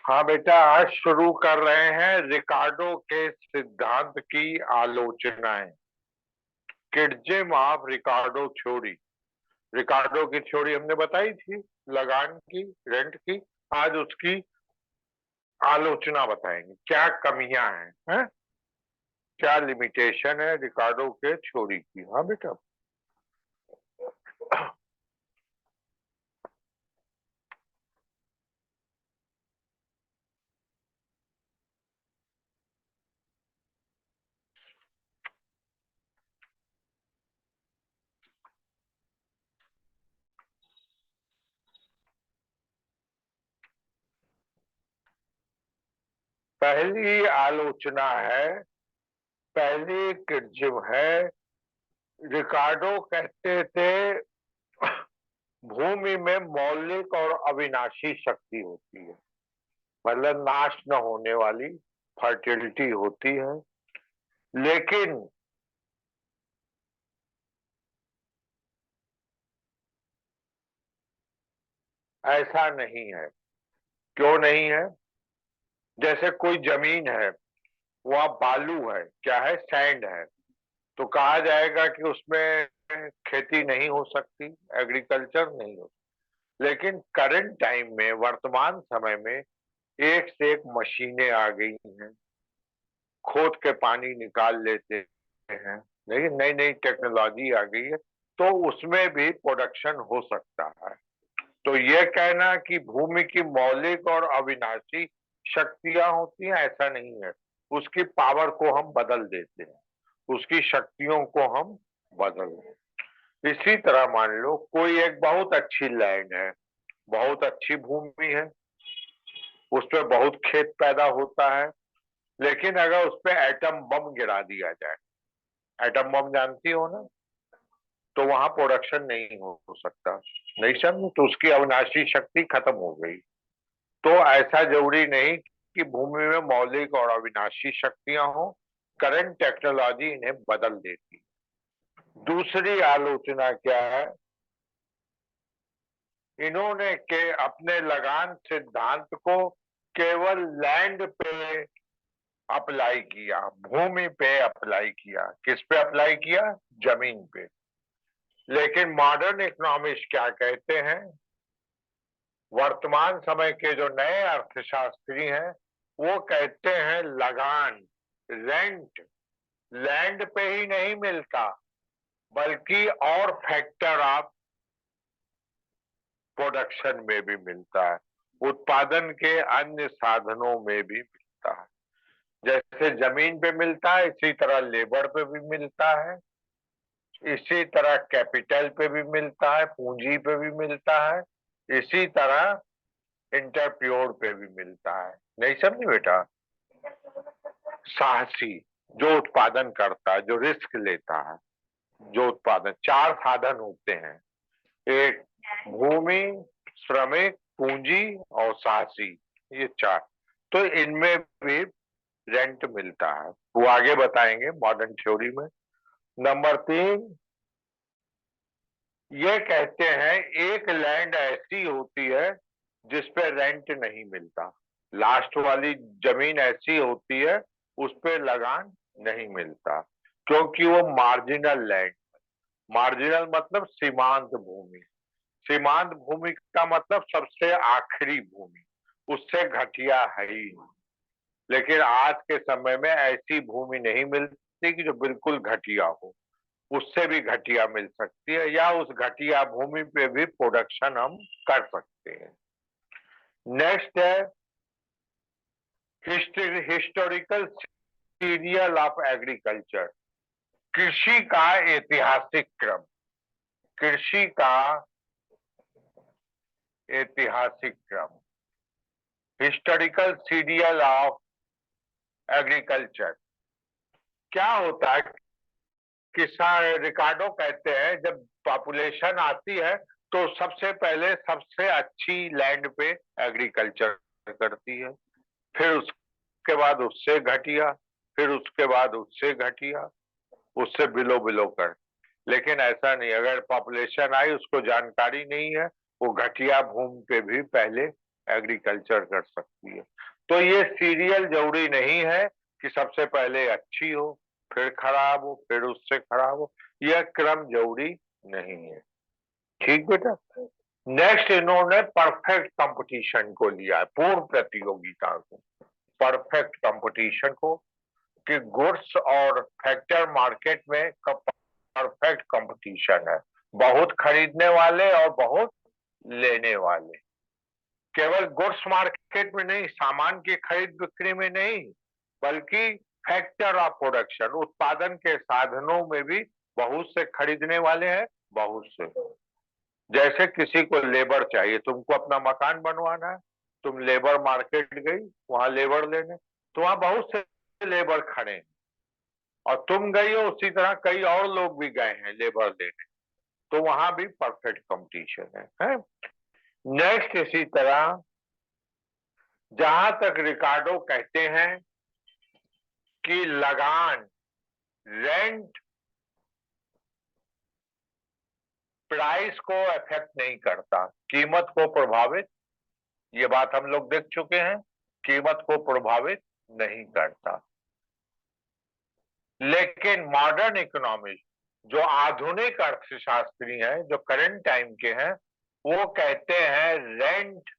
हाँ बेटा, आज शुरू कर रहे हैं रिकार्डो के सिद्धांत की आलोचनाएं। किडजिम ऑफ रिकार्डो थ्योरी। रिकार्डो की थ्योरी हमने बताई थी, लगान की, रेंट की। आज उसकी आलोचना बताएंगे, क्या कमियां हैं? क्या लिमिटेशन है रिकार्डो के थ्योरी की। हाँ बेटा। पहली आलोचना है, पहली किडजिम है। रिकार्डो कहते थे भूमि में मौलिक और अविनाशी शक्ति होती है, मतलब नाश न होने वाली फर्टिलिटी होती है। लेकिन ऐसा नहीं है। क्यों नहीं है? जैसे कोई जमीन है, वह बालू है, क्या है, सैंड है, तो कहा जाएगा कि उसमें खेती नहीं हो सकती, एग्रीकल्चर नहीं हो। लेकिन करंट टाइम में, वर्तमान समय में, एक से एक मशीनें आ गई हैं, खोद के पानी निकाल लेते हैं। लेकिन नई नई टेक्नोलॉजी आ गई है, तो उसमें भी प्रोडक्शन हो सकता है। तो ये कहना कि भूमि की मौलिक और अविनाशी शक्तियां होती हैं, ऐसा नहीं है। उसकी पावर को हम बदल देते हैं, उसकी शक्तियों को हम बदल देते। इसी तरह मान लो कोई एक बहुत अच्छी लैंड है, बहुत अच्छी भूमि है, उस पर बहुत खेत पैदा होता है। लेकिन अगर उस पर एटम बम गिरा दिया जाए, एटम बम जानती हो ना, तो वहां प्रोडक्शन नहीं हो सकता। नहीं समझ, तो उसकी अविनाशी शक्ति खत्म हो गई। तो ऐसा जरूरी नहीं कि भूमि में मौलिक और अविनाशी शक्तियां हो, करंट टेक्नोलॉजी इन्हें बदल देती। दूसरी आलोचना क्या है? इन्होंने के अपने लगान सिद्धांत को केवल लैंड पे अप्लाई किया, भूमि पे अप्लाई किया। किस पे अप्लाई किया? जमीन पे। लेकिन मॉडर्न इकोनॉमिस्ट क्या कहते हैं? वर्तमान समय के जो नए अर्थशास्त्री हैं, वो कहते हैं लगान, रेंट, लैंड पे ही नहीं मिलता, बल्कि और फैक्टर ऑफ प्रोडक्शन में भी मिलता है, उत्पादन के अन्य साधनों में भी मिलता है। जैसे जमीन पे मिलता है, इसी तरह लेबर पे भी मिलता है, इसी तरह कैपिटल पे भी मिलता है, पूंजी पे भी मिलता है, इसी तरह इंटरप्योर पे भी मिलता है। नहीं समझे बेटा? साहसी, जो उत्पादन करता है, जो रिस्क लेता है, जो उत्पादन, चार साधन होते हैं। एक भूमि, श्रमिक, पूंजी और साहसी, ये चार। तो इनमें भी रेंट मिलता है, वो आगे बताएंगे मॉडर्न थ्योरी में। नंबर तीन, ये कहते हैं एक लैंड ऐसी होती है जिस पे रेंट नहीं मिलता। लास्ट वाली जमीन ऐसी होती है, उस पे लगान नहीं मिलता, क्योंकि वो मार्जिनल लैंड। मार्जिनल मतलब सीमांत भूमि। सीमांत भूमि का मतलब सबसे आखिरी भूमि, उससे घटिया है ही नहीं। लेकिन आज के समय में ऐसी भूमि नहीं मिलती कि जो बिल्कुल घटिया हो, उससे भी घटिया मिल सकती है, या उस घटिया भूमि पे भी प्रोडक्शन हम कर सकते हैं। नेक्स्ट है हिस्टोरिकल सीरियल ऑफ एग्रीकल्चर, कृषि का ऐतिहासिक क्रम। कृषि का ऐतिहासिक क्रम, हिस्टोरिकल सीरियल ऑफ एग्रीकल्चर। क्या होता है? किसान, रिकार्डो कहते हैं, जब पॉपुलेशन आती है तो सबसे पहले सबसे अच्छी लैंड पे एग्रीकल्चर करती है, फिर उसके बाद उससे घटिया, फिर उसके बाद उससे घटिया, उससे बिलो बिलो कर। लेकिन ऐसा नहीं, अगर पॉपुलेशन आई, उसको जानकारी नहीं है, वो घटिया भूमि पे भी पहले एग्रीकल्चर कर सकती है। तो ये सीरियल जरूरी नहीं है कि सबसे पहले अच्छी हो, फिर खराब हो, फिर उससे खराब हो, यह क्रम जरूरी नहीं है। ठीक बेटा। नेक्स्ट इन्होंने परफेक्ट कंपटीशन को लिया है, पूर्ण प्रतियोगिता को, परफेक्ट कंपटीशन को, कि गुड्स और फैक्टर मार्केट में परफेक्ट कंपटीशन है, बहुत खरीदने वाले और बहुत लेने वाले। केवल गुड्स मार्केट में नहीं, सामान की खरीद बिक्री में नहीं, बल्कि फैक्टर ऑफ प्रोडक्शन, उत्पादन के साधनों में भी बहुत से खरीदने वाले हैं, बहुत से। जैसे किसी को लेबर चाहिए, तुमको अपना मकान बनवाना है, तुम लेबर मार्केट गई, वहां लेबर लेने, तो वहां बहुत से लेबर खड़े हैं, और तुम गई हो, उसी तरह कई और लोग भी गए हैं लेबर लेने, तो वहां भी परफेक्ट कंपटीशन है? नेक्स्ट, इसी तरह जहां तक रिकार्डो कहते हैं कि लगान, रेंट प्राइस को अफेक्ट नहीं करता, कीमत को प्रभावित, ये बात हम लोग देख चुके हैं, कीमत को प्रभावित नहीं करता। लेकिन मॉडर्न इकोनॉमिस्ट, जो आधुनिक अर्थशास्त्री हैं, जो करंट टाइम के हैं, वो कहते हैं रेंट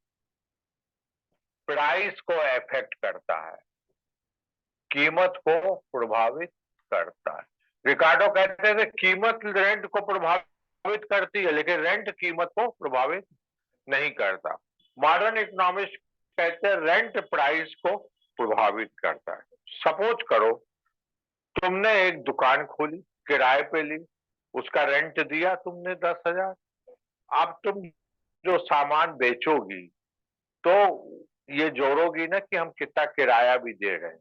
प्राइस को अफेक्ट करता है, कीमत को प्रभावित करता है। रिकार्डो कहते थे कीमत रेंट को प्रभावित करती है, लेकिन रेंट कीमत को प्रभावित नहीं करता। मॉडर्न इकोनॉमिस्ट कहते हैं रेंट प्राइस को प्रभावित करता है। सपोज करो तुमने एक दुकान खोली, किराए पे ली, उसका रेंट दिया तुमने 10,000। अब तुम जो सामान बेचोगी तो ये जोड़ोगी ना कि हम कितना किराया भी दे रहे हैं,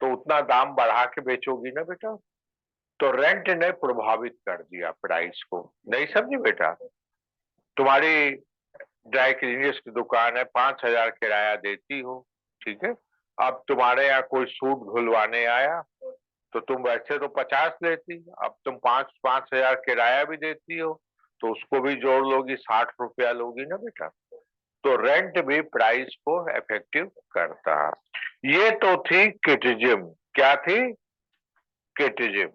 तो उतना दाम बढ़ा के बेचोगी ना बेटा। तो रेंट ने प्रभावित कर दिया प्राइस को, नहीं समझे बेटा? तुम्हारी ड्राई क्लीनर्स की दुकान है, 5,000 किराया देती हो, ठीक है। अब तुम्हारे यहाँ कोई सूट धुलवाने आया, तो तुम वैसे तो 50 लेती, अब तुम 5,000 किराया भी देती हो, तो उसको भी जोड़ लोगी, 60 रुपया लोगी ना बेटा। तो रेंट भी प्राइस को इफेक्टिव करता है। ये तो थी क्रिटिज्म। क्या थी? क्रिटिज्म।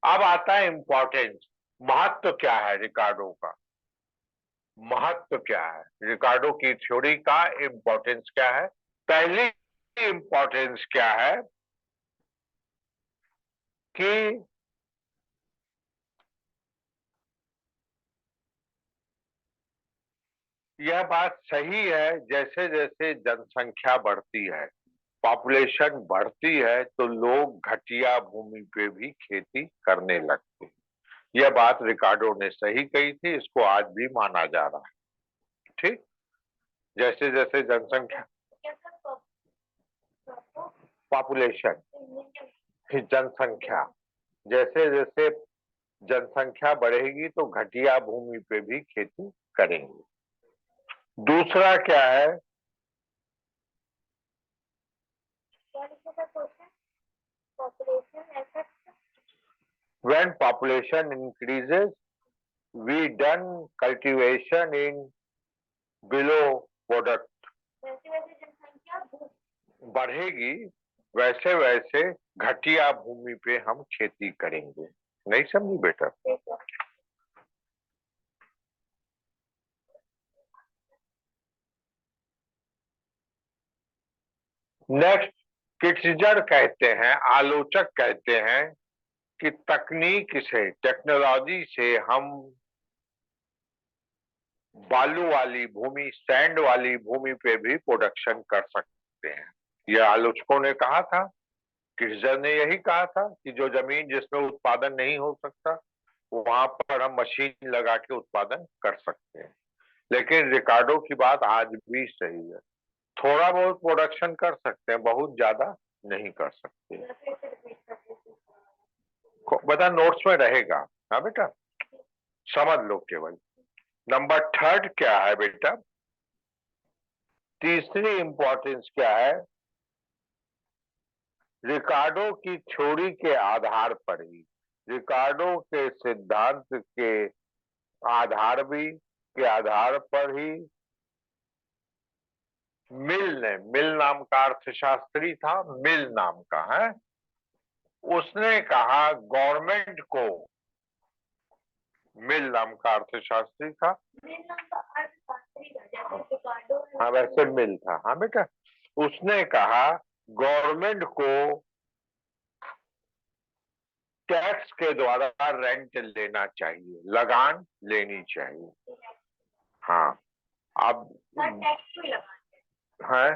अब आता है इंपॉर्टेंस, महत्व क्या है रिकार्डो का, महत्व क्या है रिकार्डो की थ्योरी का, इंपॉर्टेंस क्या है? पहली इंपॉर्टेंस क्या है कि यह बात सही है, जैसे जैसे जनसंख्या बढ़ती है, पॉपुलेशन बढ़ती है, तो लोग घटिया भूमि पे भी खेती करने लगते हैं। यह बात रिकार्डो ने सही कही थी, इसको आज भी माना जा रहा है। ठीक, जैसे जैसे जनसंख्या, पॉपुलेशन, जनसंख्या, जैसे जैसे जनसंख्या बढ़ेगी तो घटिया भूमि पे भी खेती करेंगे। दूसरा क्या है? When population increases, we done cultivation in below product. बढ़ेगी वैसे वैसे घटिया भूमि पे हम खेती करेंगे। नहीं समझी बेटा? नेक्स्ट, क्रिटिसिजर कहते हैं, आलोचक कहते हैं कि तकनीक से, टेक्नोलॉजी से हम बालू वाली भूमि, सैंड वाली भूमि पे भी प्रोडक्शन कर सकते हैं। यह आलोचकों ने कहा था, क्रिटिसिजर ने यही कहा था कि जो जमीन जिसमें उत्पादन नहीं हो सकता, वहां पर हम मशीन लगा के उत्पादन कर सकते हैं। लेकिन रिकार्डो की बात आज भी सही है, थोड़ा बहुत प्रोडक्शन कर सकते हैं, बहुत ज्यादा नहीं कर सकते। बता, नोट्स में रहेगा। हाँ बेटा, समझ लो केवल। नंबर थर्ड क्या है बेटा? तीसरी इंपॉर्टेंस क्या है? रिकार्डो की थ्योरी के आधार पर ही, रिकार्डो के सिद्धांत के आधार भी के आधार पर ही मिल नाम का अर्थशास्त्री था, मिल नाम का है, उसने कहा गवर्नमेंट को, मिल नाम का अर्थशास्त्री था, हाँ वैसे मिल था, हाँ बेटा, उसने कहा गवर्नमेंट को टैक्स के द्वारा रेंट लेना चाहिए, लगान लेनी चाहिए। हाँ अब है,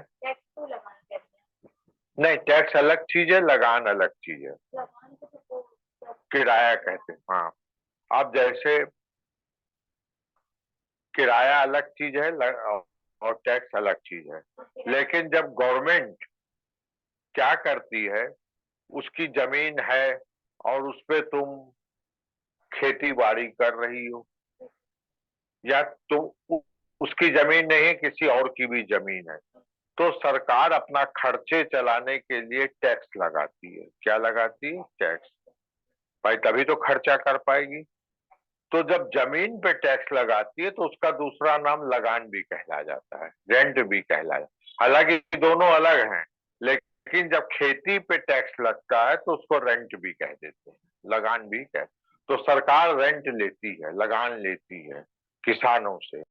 नहीं टैक्स अलग चीज है, लगान अलग चीज है, किराया कहते हैं। हाँ अब जैसे किराया अलग चीज है और टैक्स अलग चीज है, लेकिन जब गवर्नमेंट क्या करती है, उसकी जमीन है और उस पे तुम खेती बाड़ी कर रही हो, या तुम उसकी जमीन नहीं है, किसी और की भी जमीन है, तो सरकार अपना खर्चे चलाने के लिए टैक्स लगाती है। क्या लगाती है? टैक्स। भाई तभी तो खर्चा कर पाएगी। तो जब जमीन पे टैक्स लगाती है तो उसका दूसरा नाम लगान भी कहला जाता है, रेंट भी कहला जाता है। हालांकि दोनों अलग हैं, लेकिन जब खेती पे टैक्स लगता है तो उसको रेंट भी कह देते हैं, लगान भी कह। तो सरकार रेंट लेती है, लगान लेती है किसानों से।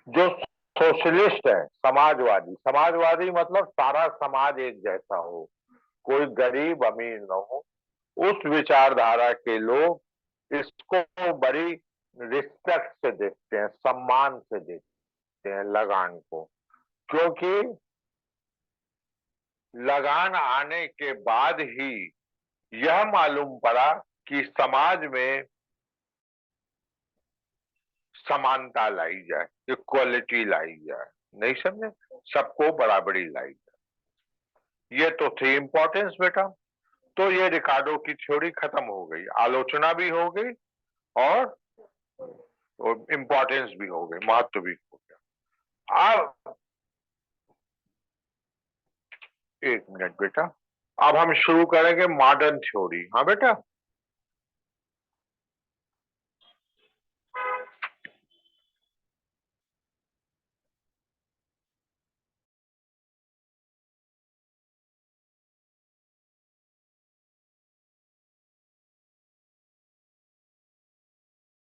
जो सोशलिस्ट है, समाजवादी, समाजवादी मतलब सारा समाज एक जैसा हो, कोई गरीब अमीर न हो, उस विचारधारा के लोग इसको बड़ी रिस्पेक्ट से देखते हैं, सम्मान से देखते हैं लगान को। क्योंकि लगान आने के बाद ही यह मालूम पड़ा कि समाज में समानता लाई जाए, इक्वलिटी लाई जाए, नहीं समझे, सबको बराबरी लाई जाए। ये तो थी इंपॉर्टेंस बेटा। तो ये रिकार्डो की थ्योरी खत्म हो गई, आलोचना भी हो गई और इंपॉर्टेंस भी हो गई, महत्व भी हो गया। अब एक मिनट बेटा, अब हम शुरू करेंगे मॉडर्न थ्योरी। हाँ बेटा,